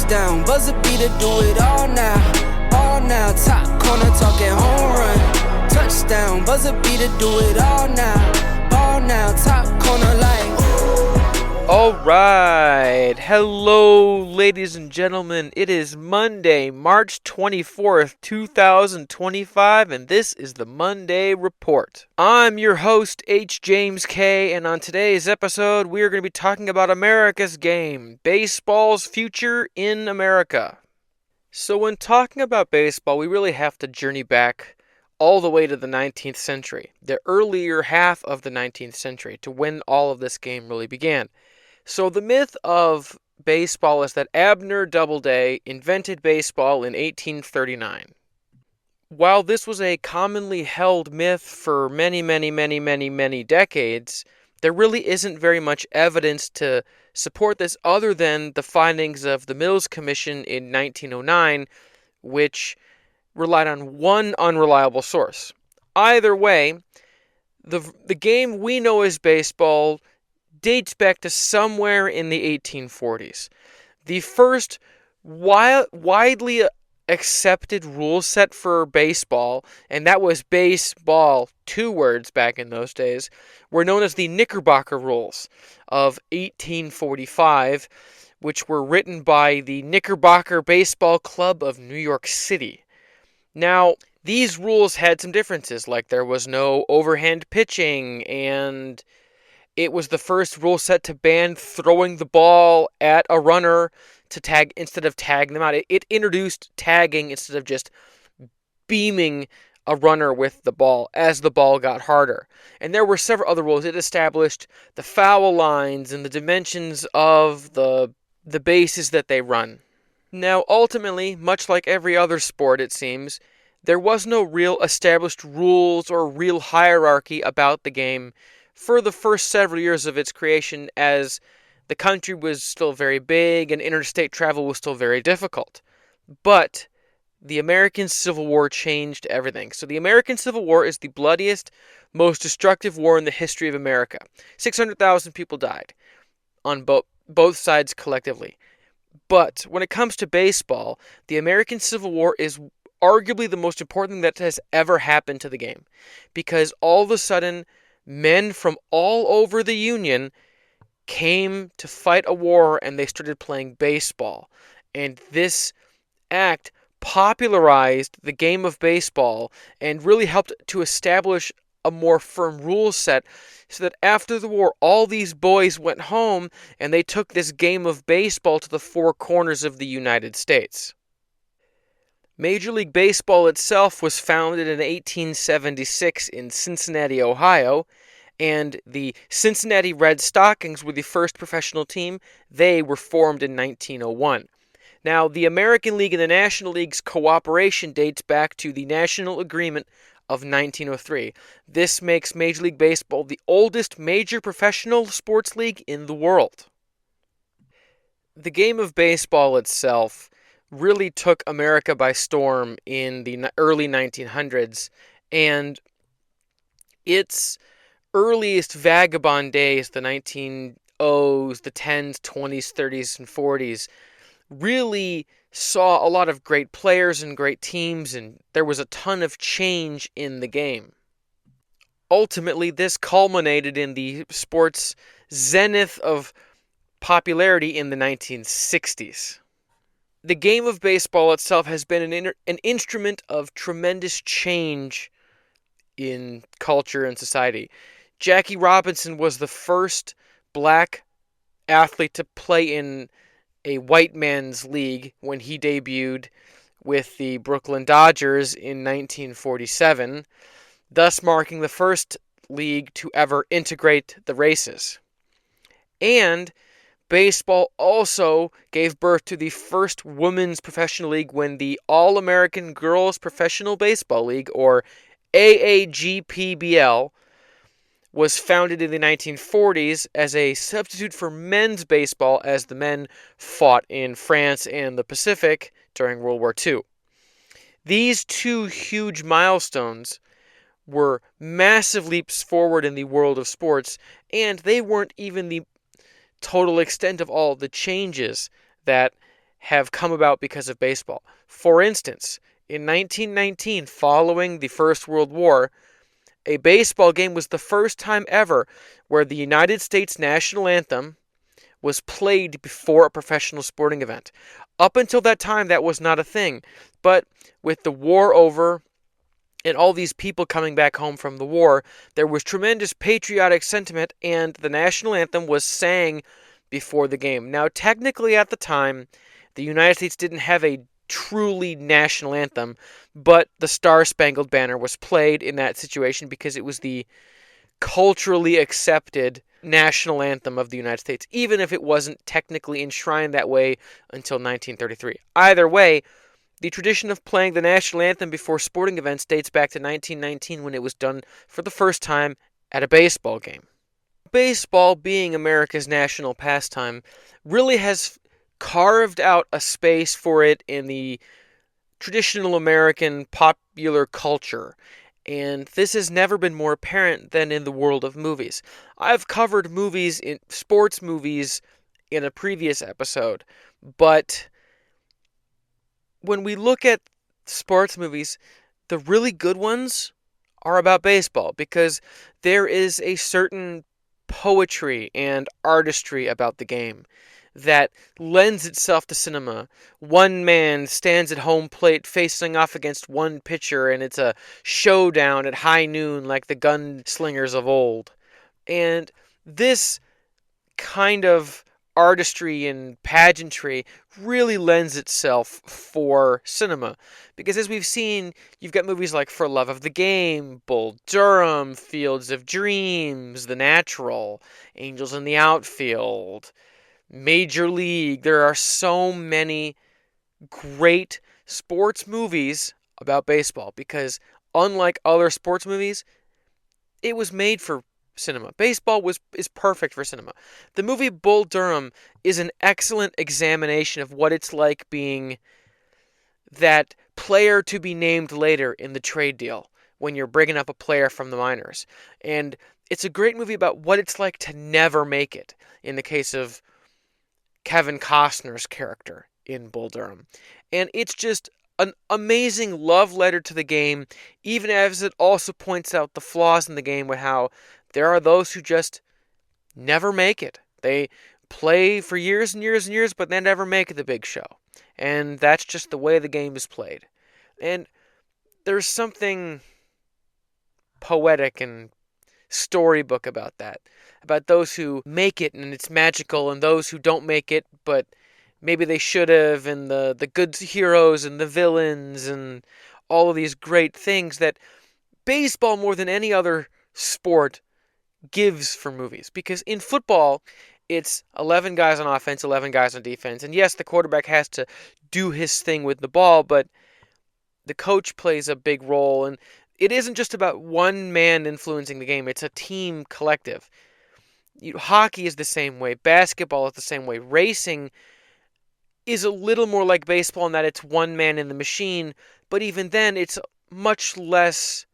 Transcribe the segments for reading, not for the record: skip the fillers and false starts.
Touchdown, buzzer beater, do it all now. All now, top corner talking home run. Touchdown, buzzer beater, do it all now. All now, top corner like ooh. Alright, hello ladies and gentlemen, it is Monday, March 24th, 2025, and this is the Monday Report. I'm your host, H. James K., and on today's episode, we are going to be talking about America's game, baseball's future in America. So when talking about baseball, we really have to journey back all the way to the 19th century, the earlier half of the 19th century, to when all of this game really began. So the myth of baseball is that Abner Doubleday invented baseball in 1839. While this was a commonly held myth for many decades, there really isn't very much evidence to support this other than the findings of the Mills Commission in 1909, which relied on one unreliable source. Either way, the game we know as baseball dates back to somewhere in the 1840s. The first widely accepted rule set for baseball, and that was baseball, 2 words back in those days, were known as the Knickerbocker Rules of 1845, which were written by the Knickerbocker Baseball Club of New York City. Now, these rules had some differences, like there was no overhand pitching, and it was the first rule set to ban throwing the ball at a runner to tag instead of tagging them out. It introduced tagging instead of just beaming a runner with the ball as the ball got harder. And there were several other rules. It established the foul lines and the dimensions of the bases that they run. Now, ultimately, much like every other sport, it seems, there was no real established rules or real hierarchy about the game for the first several years of its creation, as the country was still very big and interstate travel was still very difficult. But the American Civil War changed everything. So the American Civil War is the bloodiest, most destructive war in the history of America. 600,000 people died on both sides collectively. But when it comes to baseball, the American Civil War is arguably the most important thing that has ever happened to the game, because all of a sudden men from all over the Union came to fight a war and they started playing baseball. And this act popularized the game of baseball and really helped to establish a more firm rule set, so that after the war, all these boys went home and they took this game of baseball to the 4 corners of the United States. Major League Baseball itself was founded in 1876 in Cincinnati, Ohio, and the Cincinnati Red Stockings were the first professional team. They were formed in 1901. Now, the American League and the National League's cooperation dates back to the National Agreement of 1903. This makes Major League Baseball the oldest major professional sports league in the world. The game of baseball itself really took America by storm in the early 1900s, and its earliest vagabond days, the 1900s, the 10s, 20s, 30s, and 40s, really saw a lot of great players and great teams, and there was a ton of change in the game. Ultimately, this culminated in the sport's zenith of popularity in the 1960s. The game of baseball itself has been an instrument of tremendous change in culture and society. Jackie Robinson was the first black athlete to play in a white man's league when he debuted with the Brooklyn Dodgers in 1947, thus marking the first league to ever integrate the races. And baseball also gave birth to the first women's professional league when the All-American Girls Professional Baseball League, or AAGPBL, was founded in the 1940s as a substitute for men's baseball as the men fought in France and the Pacific during World War II. These 2 huge milestones were massive leaps forward in the world of sports, and they weren't even the total extent of all the changes that have come about because of baseball. For instance, in 1919, following the First World War, a baseball game was the first time ever where the United States national anthem was played before a professional sporting event. Up until that time, that was not a thing. But with the war over and all these people coming back home from the war, there was tremendous patriotic sentiment, and the national anthem was sang before the game. Now, technically at the time, the United States didn't have a truly national anthem, but the Star-Spangled Banner was played in that situation because it was the culturally accepted national anthem of the United States, even if it wasn't technically enshrined that way until 1933. Either way, the tradition of playing the national anthem before sporting events dates back to 1919 when it was done for the first time at a baseball game. Baseball, being America's national pastime, really has carved out a space for it in the traditional American popular culture, and this has never been more apparent than in the world of movies. I've covered sports movies in a previous episode, but when we look at sports movies, the really good ones are about baseball because there is a certain poetry and artistry about the game that lends itself to cinema. One man stands at home plate facing off against one pitcher, and it's a showdown at high noon like the gunslingers of old. And this kind of artistry and pageantry really lends itself for cinema. Because as we've seen, you've got movies like For Love of the Game, Bull Durham, Fields of Dreams, The Natural, Angels in the Outfield, Major League. There are so many great sports movies about baseball because unlike other sports movies, it was made for cinema. Baseball is perfect for cinema. The movie Bull Durham is an excellent examination of what it's like being that player to be named later in the trade deal when you're bringing up a player from the minors. And it's a great movie about what it's like to never make it in the case of Kevin Costner's character in Bull Durham. And it's just an amazing love letter to the game, even as it also points out the flaws in the game with how there are those who just never make it. They play for years and years and years, but they never make the big show. And that's just the way the game is played. And there's something poetic and storybook about that. About those who make it and it's magical, and those who don't make it, but maybe they should have, and the good heroes and the villains and all of these great things that baseball, more than any other sport, gives for movies. Because in football, it's 11 guys on offense, 11 guys on defense. And yes, the quarterback has to do his thing with the ball, but the coach plays a big role. And it isn't just about one man influencing the game. It's a team collective. Hockey is the same way. Basketball is the same way. Racing is a little more like baseball in that it's one man in the machine. But even then, it's much less...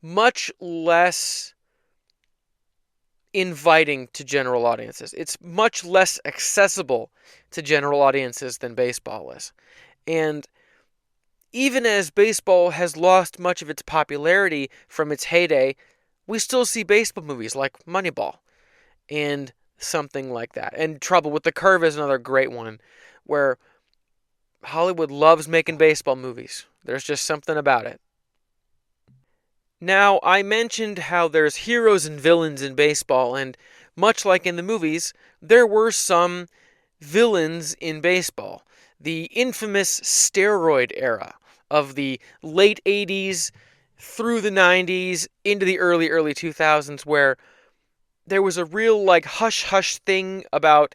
much less inviting to general audiences. It's much less accessible to general audiences than baseball is. And even as baseball has lost much of its popularity from its heyday, we still see baseball movies like Moneyball and something like that. And Trouble with the Curve is another great one where Hollywood loves making baseball movies. There's just something about it. Now, I mentioned how there's heroes and villains in baseball, and much like in the movies, there were some villains in baseball. The infamous steroid era of the late 80s through the 90s into the early 2000s, where there was a real hush-hush thing about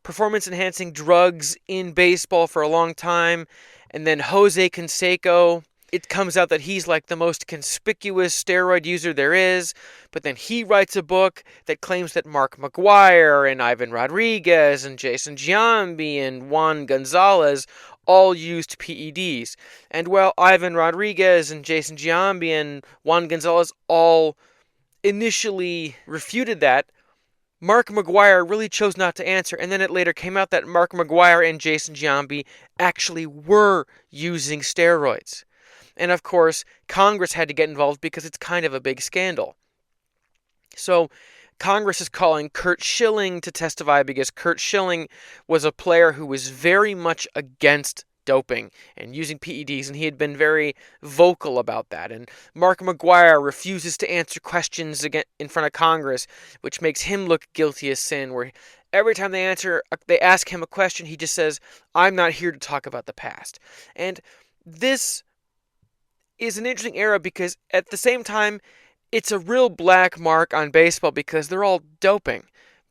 performance-enhancing drugs in baseball for a long time, and then Jose Canseco, it comes out that he's like the most conspicuous steroid user there is, but then he writes a book that claims that Mark McGwire and Ivan Rodriguez and Jason Giambi and Juan Gonzalez all used PEDs. And while Ivan Rodriguez and Jason Giambi and Juan Gonzalez all initially refuted that, Mark McGwire really chose not to answer, and then it later came out that Mark McGwire and Jason Giambi actually were using steroids. And of course, Congress had to get involved because it's kind of a big scandal. So Congress is calling Curt Schilling to testify because Curt Schilling was a player who was very much against doping and using PEDs, and he had been very vocal about that. And Mark McGwire refuses to answer questions again in front of Congress, which makes him look guilty as sin, where every time they ask him a question, he just says, "I'm not here to talk about the past." And this is an interesting era because at the same time, it's a real black mark on baseball because they're all doping.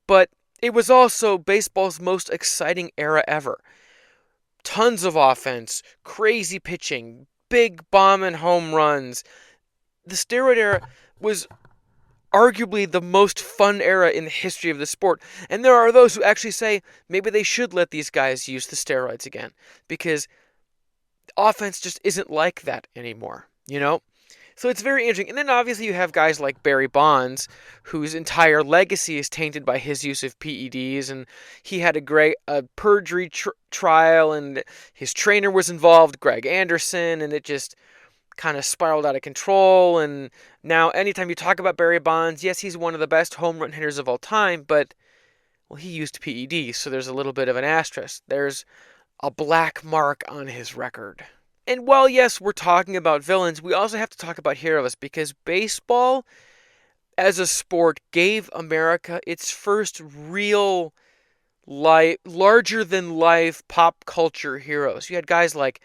But it was also baseball's most exciting era ever. Tons of offense, crazy pitching, big bombing home runs. The steroid era was arguably the most fun era in the history of the sport. And there are those who actually say maybe they should let these guys use the steroids again because offense just isn't like that anymore, you know? So it's very interesting. And then obviously you have guys like Barry Bonds, whose entire legacy is tainted by his use of PEDs. And he had a perjury trial, and his trainer was involved, Greg Anderson, and it just kind of spiraled out of control. And now anytime you talk about Barry Bonds, yes, he's one of the best home run hitters of all time, but, well, he used PEDs, so there's a little bit of an asterisk. There's a black mark on his record. And while, yes, we're talking about villains, we also have to talk about heroes because baseball as a sport gave America its first real larger-than-life pop culture heroes. You had guys like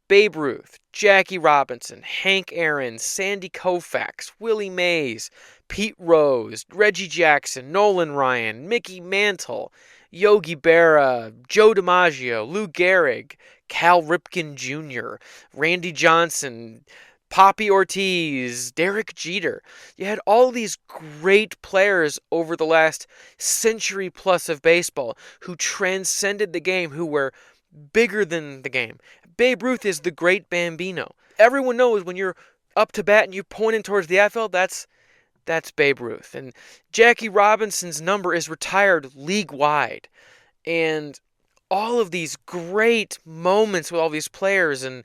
Babe Ruth, Jackie Robinson, Hank Aaron, Sandy Koufax, Willie Mays, Pete Rose, Reggie Jackson, Nolan Ryan, Mickey Mantle, Yogi Berra, Joe DiMaggio, Lou Gehrig, Cal Ripken Jr., Randy Johnson, Poppy Ortiz, Derek Jeter. You had all these great players over the last century plus of baseball who transcended the game, who were bigger than the game. Babe Ruth is the great Bambino. Everyone knows when you're up to bat and you're pointing towards the outfield, that's Babe Ruth. And Jackie Robinson's number is retired league-wide. And all of these great moments with all these players and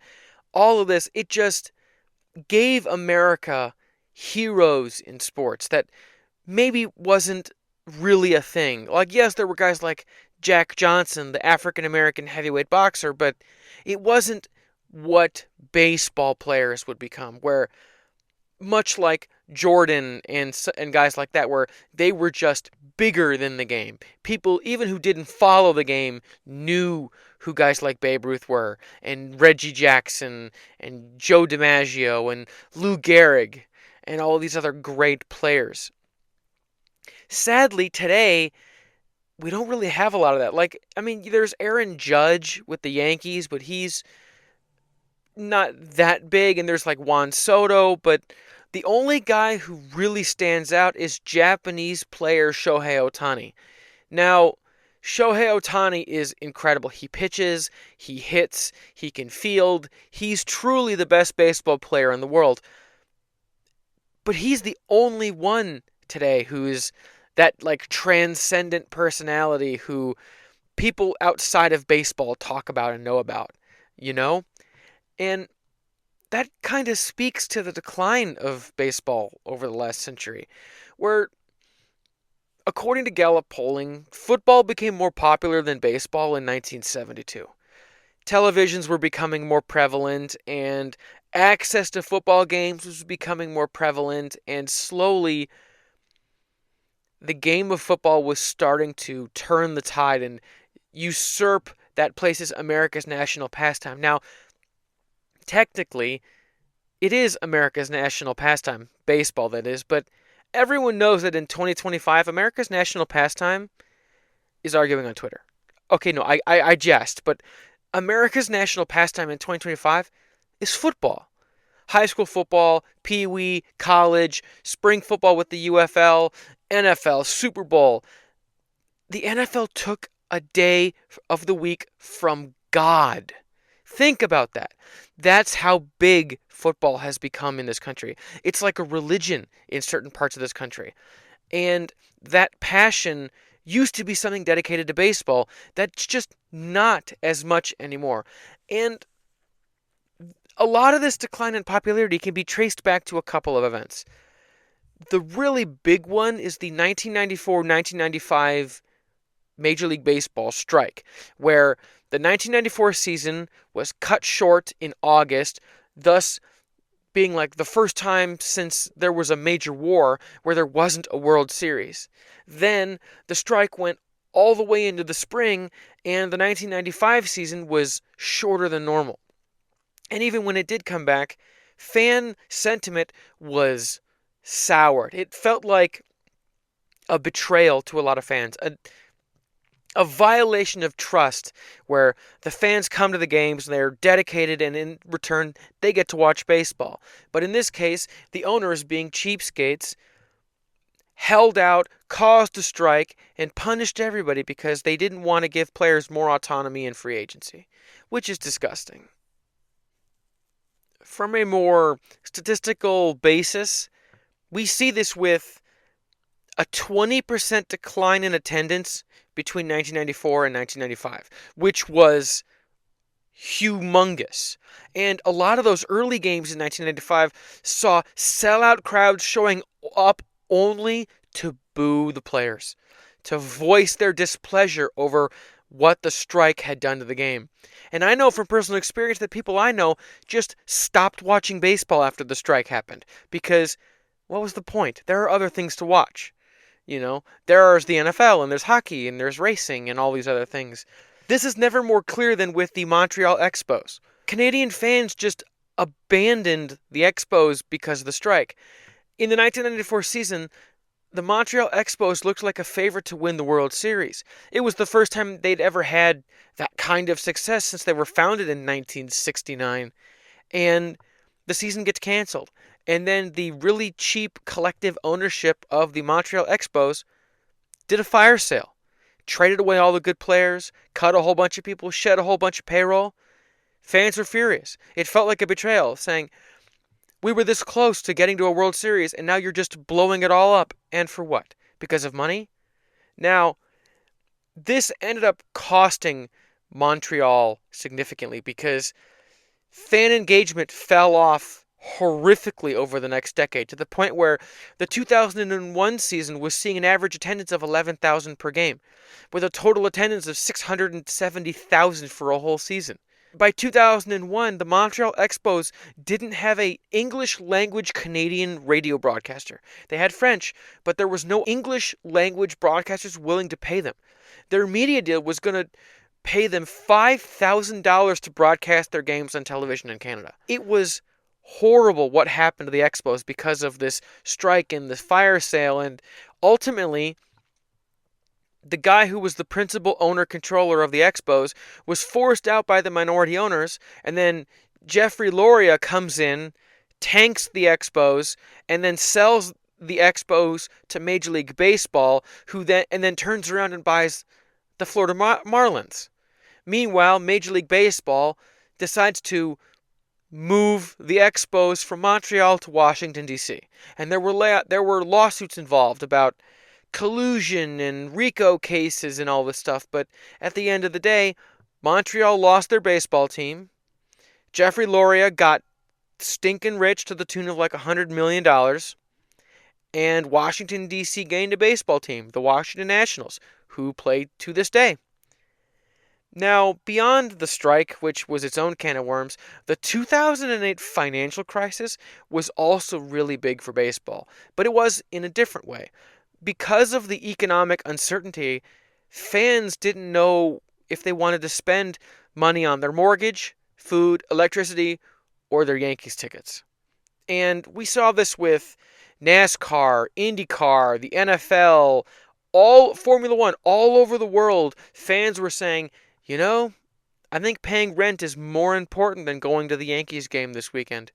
all of this, it just gave America heroes in sports that maybe wasn't really a thing. Like, yes, there were guys like Jack Johnson, the African-American heavyweight boxer, but it wasn't what baseball players would become, where much like Jordan and guys like that, where they were just bigger than the game. People, even who didn't follow the game, knew who guys like Babe Ruth were, and Reggie Jackson, and Joe DiMaggio, and Lou Gehrig, and all these other great players. Sadly, today, we don't really have a lot of that. Like, I mean, there's Aaron Judge with the Yankees, but he's not that big, and there's like Juan Soto, but the only guy who really stands out is Japanese player Shohei Ohtani. Now, Shohei Ohtani is incredible. He pitches, he hits, he can field. He's truly the best baseball player in the world. But he's the only one today who's that like transcendent personality who people outside of baseball talk about and know about, you know? And that kind of speaks to the decline of baseball over the last century, where, according to Gallup polling, football became more popular than baseball in 1972. Televisions were becoming more prevalent, and access to football games was becoming more prevalent, and slowly the game of football was starting to turn the tide and usurp that place as America's national pastime. Now, technically, it is America's national pastime, baseball that is, but everyone knows that in 2025, America's national pastime is arguing on Twitter. Okay, no, I jest, but America's national pastime in 2025 is football. High school football, pee-wee, college, spring football with the UFL, NFL, Super Bowl. The NFL took a day of the week from God. Think about that. That's how big football has become in this country. It's like a religion in certain parts of this country. And that passion used to be something dedicated to baseball. That's just not as much anymore. And a lot of this decline in popularity can be traced back to a couple of events. The really big one is the 1994-1995 Major League Baseball strike, where the 1994 season was cut short in August, thus being like the first time since there was a major war where there wasn't a World Series. Then the strike went all the way into the spring, and the 1995 season was shorter than normal. And even when it did come back, fan sentiment was soured. It felt like a betrayal to a lot of fans, a violation of trust, where the fans come to the games and they're dedicated, and in return they get to watch baseball. But in this case, the owners, being cheapskates, held out, caused a strike, and punished everybody because they didn't want to give players more autonomy in free agency, which is disgusting. From a more statistical basis, we see this with a 20% decline in attendance between 1994 and 1995, which was humongous. And a lot of those early games in 1995 saw sellout crowds showing up only to boo the players, to voice their displeasure over what the strike had done to the game. And I know from personal experience that people I know just stopped watching baseball after the strike happened, because what was the point? There are other things to watch. You know, there's the NFL, and there's hockey, and there's racing, and all these other things. This is never more clear than with the Montreal Expos. Canadian fans just abandoned the Expos because of the strike. In the 1994 season, the Montreal Expos looked like a favorite to win the World Series. It was the first time they'd ever had that kind of success since they were founded in 1969. And the season gets canceled. And then the really cheap collective ownership of the Montreal Expos did a fire sale. Traded away all the good players, cut a whole bunch of people, shed a whole bunch of payroll. Fans were furious. It felt like a betrayal, saying, we were this close to getting to a World Series, and now you're just blowing it all up. And for what? Because of money? Now, this ended up costing Montreal significantly, because fan engagement fell off horrifically over the next decade, to the point where the 2001 season was seeing an average attendance of 11,000 per game, with a total attendance of 670,000 for a whole season. By 2001, the Montreal Expos didn't have an English language Canadian radio broadcaster. They had French, but there was no English language broadcasters willing to pay them. Their media deal was going to pay them $5,000 to broadcast their games on television in Canada. It was horrible what happened to the Expos because of this strike and this fire sale, and ultimately the guy who was the principal owner-controller of the Expos was forced out by the minority owners, and then Jeffrey Loria comes in, tanks the Expos, and then sells the Expos to Major League Baseball, who then turns around and buys the Florida Marlins. Meanwhile, Major League Baseball decides to move the Expos from Montreal to Washington, D.C. And there were lawsuits involved about collusion and RICO cases and all this stuff, but at the end of the day, Montreal lost their baseball team. Jeffrey Loria got stinking rich to the tune of like $100 million, and Washington, D.C. gained a baseball team, the Washington Nationals, who play to this day. Now, beyond the strike, which was its own can of worms, the 2008 financial crisis was also really big for baseball, but it was in a different way. Because of the economic uncertainty, fans didn't know if they wanted to spend money on their mortgage, food, electricity, or their Yankees tickets. And we saw this with NASCAR, IndyCar, the NFL, all Formula One, all over the world. Fans were saying, you know, I think paying rent is more important than going to the Yankees game this weekend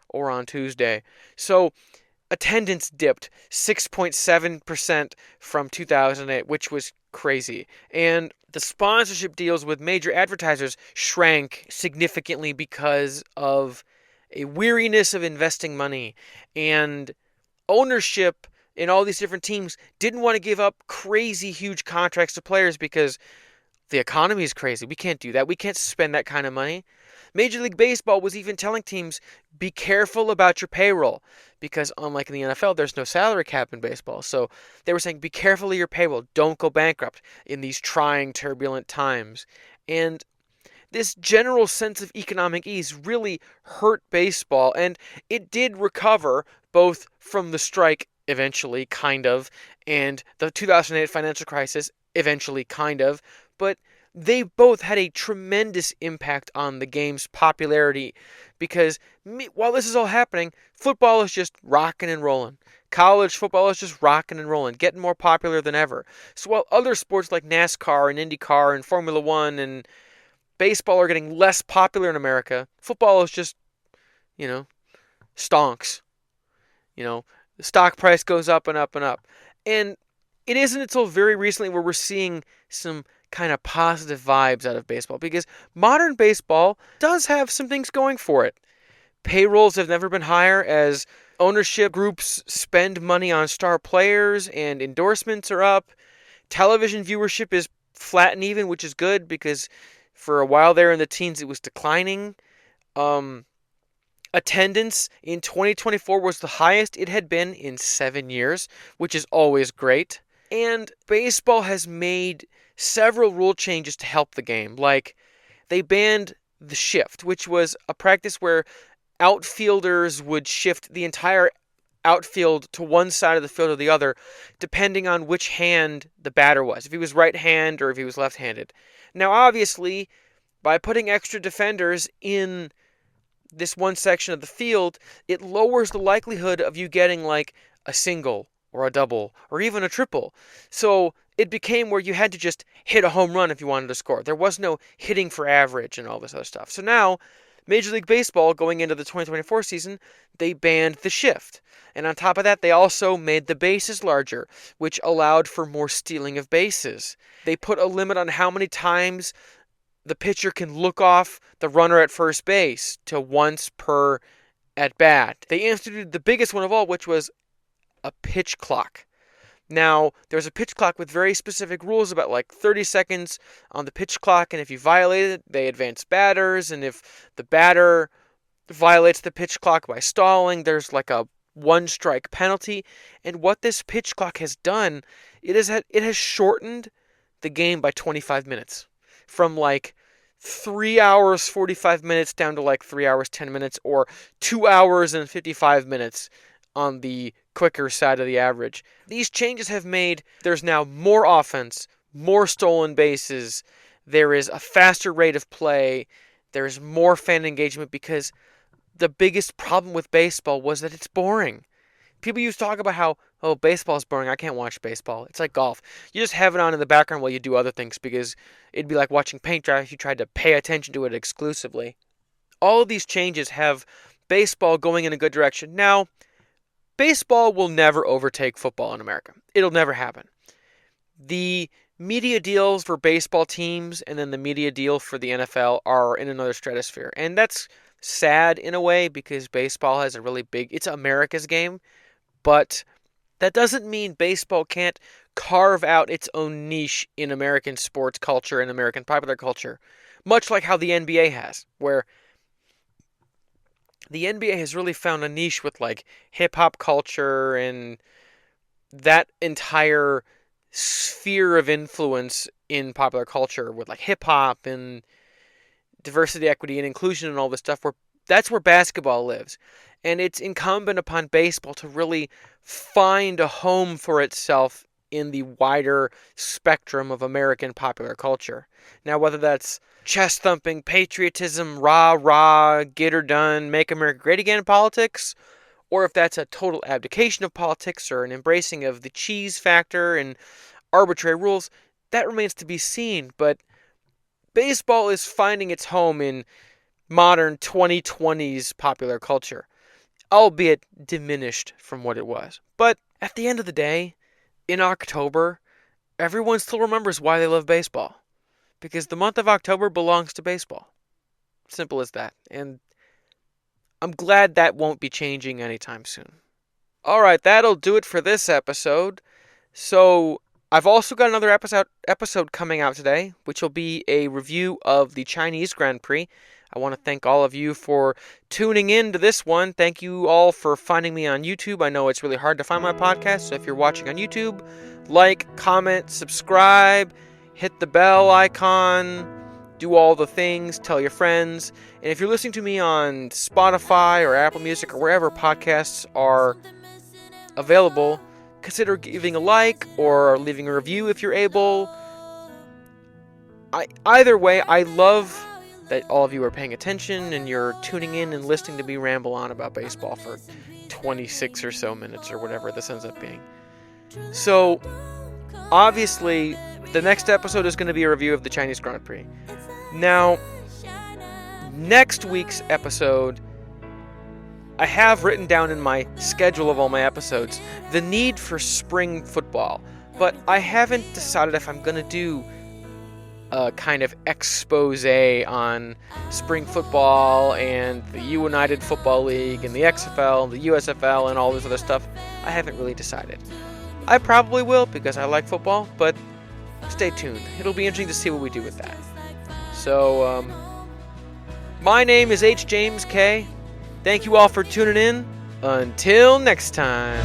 or on Tuesday. So attendance dipped 6.7% from 2008, which was crazy. And the sponsorship deals with major advertisers shrank significantly because of a weariness of investing money. And ownership and all these different teams didn't want to give up crazy huge contracts to players because the economy is crazy. We can't do that. We can't spend that kind of money. Major League Baseball was even telling teams, be careful about your payroll because unlike in the NFL, there's no salary cap in baseball. So they were saying, be careful of your payroll. Don't go bankrupt in these trying, turbulent times. And this general sense of economic ease really hurt baseball, and it did recover both from the strike eventually, kind of, and the 2008 financial crisis eventually, kind of, but they both had a tremendous impact on the game's popularity because while this is all happening, football is just rocking and rolling. College football is just rocking and rolling, getting more popular than ever. So while other sports like NASCAR and IndyCar and Formula One and baseball are getting less popular in America, football is just, stonks. The stock price goes up and up and up. And it isn't until very recently where we're seeing some kind of positive vibes out of baseball because modern baseball does have some things going for it. Payrolls have never been higher as ownership groups spend money on star players and endorsements are up. Television viewership is flat and even, which is good because for a while there in the teens it was declining. Attendance in 2024 was the highest it had been in 7 years, which is always great. And baseball has made several rule changes to help the game. Like, they banned the shift, which was a practice where outfielders would shift the entire outfield to one side of the field or the other, depending on which hand the batter was, if he was right-handed or if he was left-handed. Now, obviously, by putting extra defenders in this one section of the field, it lowers the likelihood of you getting like a single or a double or even a triple. So it became where you had to just hit a home run if you wanted to score. There was no hitting for average and all this other stuff. So now, Major League Baseball, going into the 2024 season, they banned the shift. And on top of that, they also made the bases larger, which allowed for more stealing of bases. They put a limit on how many times the pitcher can look off the runner at first base to once per at bat. They instituted the biggest one of all, which was a pitch clock. Now, there's a pitch clock with very specific rules about like 30 seconds on the pitch clock, and if you violate it, they advance batters, and if the batter violates the pitch clock by stalling, there's like a one-strike penalty. And what this pitch clock has done, it has shortened the game by 25 minutes. From like 3 hours 45 minutes down to like 3 hours 10 minutes or 2 hours and 55 minutes on the quicker side of the average. These changes have made there's now more offense, more stolen bases, there is a faster rate of play, there's more fan engagement because the biggest problem with baseball was that it's boring. People used to talk about how, baseball's boring, I can't watch baseball. It's like golf. You just have it on in the background while you do other things because it'd be like watching paint dry if you tried to pay attention to it exclusively. All of these changes have baseball going in a good direction. Now, baseball will never overtake football in America. It'll never happen. The media deals for baseball teams and then the media deal for the NFL are in another stratosphere. And that's sad in a way because baseball has a really big, it's America's game, but that doesn't mean baseball can't carve out its own niche in American sports culture and American popular culture, much like how the NBA has, where the NBA has really found a niche with like hip-hop culture and that entire sphere of influence in popular culture with like hip-hop and diversity, equity, and inclusion and all this stuff, where that's where basketball lives. And it's incumbent upon baseball to really find a home for itself in the wider spectrum of American popular culture. Now, whether that's chest-thumping, patriotism, rah-rah, get her done, make America great again politics, or if that's a total abdication of politics or an embracing of the cheese factor and arbitrary rules, that remains to be seen. But baseball is finding its home in modern 2020s popular culture, albeit diminished from what it was. But at the end of the day, in October, everyone still remembers why they love baseball. Because the month of October belongs to baseball. Simple as that. And I'm glad that won't be changing anytime soon. Alright, that'll do it for this episode. So, I've also got another episode coming out today, which will be a review of the Chinese Grand Prix. I want to thank all of you for tuning in to this one. Thank you all for finding me on YouTube. I know it's really hard to find my podcast, so if you're watching on YouTube, like, comment, subscribe, hit the bell icon, do all the things, tell your friends. And if you're listening to me on Spotify or Apple Music or wherever podcasts are available, consider giving a like or leaving a review if you're able. Either way, I love that all of you are paying attention and you're tuning in and listening to me ramble on about baseball for 26 or so minutes or whatever this ends up being. So, obviously, the next episode is going to be a review of the Chinese Grand Prix. Now, next week's episode, I have written down in my schedule of all my episodes the need for spring football, but I haven't decided if I'm going to do a kind of expose on spring football and the United Football League and the XFL, the USFL, and all this other stuff. I haven't really decided. I probably will because I like football, but stay tuned. It'll be interesting to see what we do with that. So, my name is H. James K. Thank you all for tuning in. Until next time.